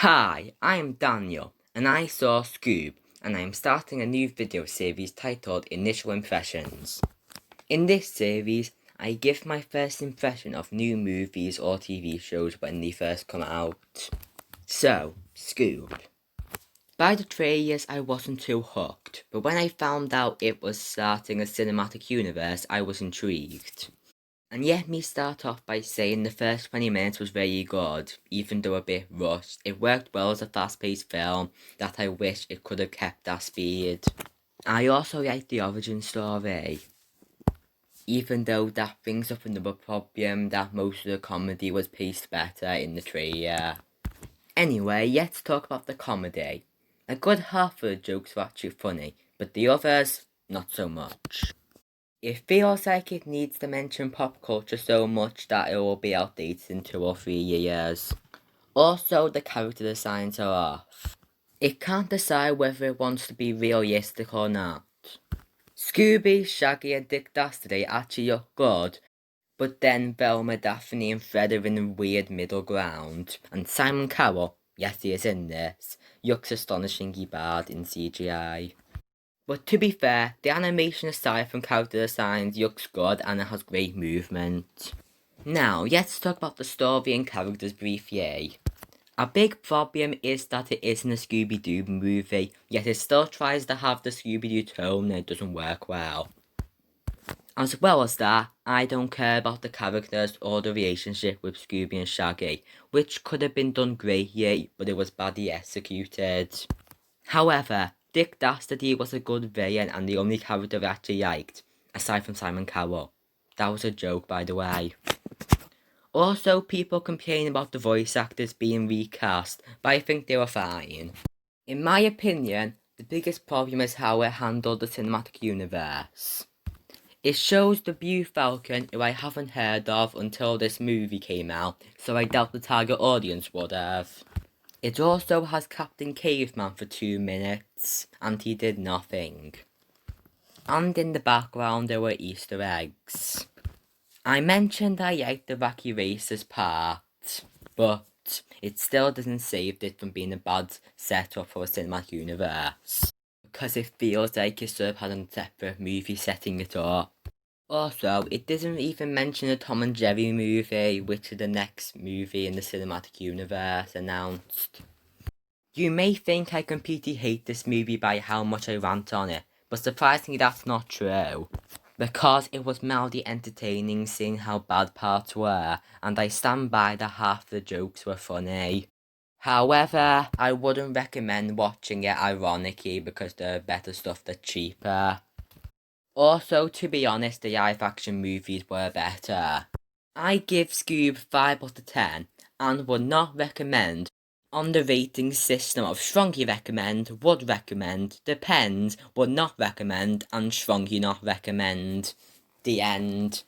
Hi, I'm Daniel, and I saw Scoob, and I am starting a new video series titled Initial Impressions. In this series, I give my first impression of new movies or TV shows when they first come out. So, Scoob. By the trailers, I wasn't too hooked, but when I found out it was starting a cinematic universe, I was intrigued. And let me start off by saying the first 20 minutes was very good, even though a bit rushed. It worked well as a fast-paced film that I wish it could have kept that speed. I also liked the origin story, even though that brings up another problem that most of the comedy was paced better in the trailer. Anyway, let's talk about the comedy. A good half of the jokes were actually funny, but the others, not so much. It feels like it needs to mention pop culture so much that it will be outdated in 2 or 3 years. Also, the character designs are off. It can't decide whether it wants to be realistic or not. Scooby, Shaggy and Dick Dastardly actually look good, but then Velma, Daphne and Fred are in a weird middle ground. And Simon Cowell, yes he is in this, looks astonishingly bad in CGI. But to be fair, the animation aside from character designs looks good and it has great movement. Now, let's talk about the story and characters briefly. A big problem is that it isn't a Scooby-Doo movie, yet it still tries to have the Scooby-Doo tone and it doesn't work well. As well as that, I don't care about the characters or the relationship with Scooby and Shaggy, which could have been done greatly, but it was badly executed. However, Dick Dastardly was a good villain and the only character I actually liked, aside from Simon Cowell. That was a joke, by the way. Also, people complain about the voice actors being recast, but I think they were fine. In my opinion, the biggest problem is how it handled the cinematic universe. It shows the Blue Falcon, who I haven't heard of until this movie came out, so I doubt the target audience would have. It also has Captain Caveman for 2 minutes, and he did nothing. And in the background there were Easter eggs. I mentioned I liked the Wacky Races part, but it still doesn't save it from being a bad setup for a cinematic universe. Because it feels like it should have had a separate movie setting it up. Also, it doesn't even mention the Tom and Jerry movie, which is the next movie in the cinematic universe announced. You may think I completely hate this movie by how much I rant on it, but surprisingly that's not true. Because it was mildly entertaining seeing how bad parts were, and I stand by that half the jokes were funny. However, I wouldn't recommend watching it ironically because there are better stuff that's cheaper. Also, to be honest, the live action movies were better. I give Scoob 5 out of 10 and would not recommend. On the rating system of strongly recommend, would recommend, depends, would not recommend, and strongly not recommend. The end.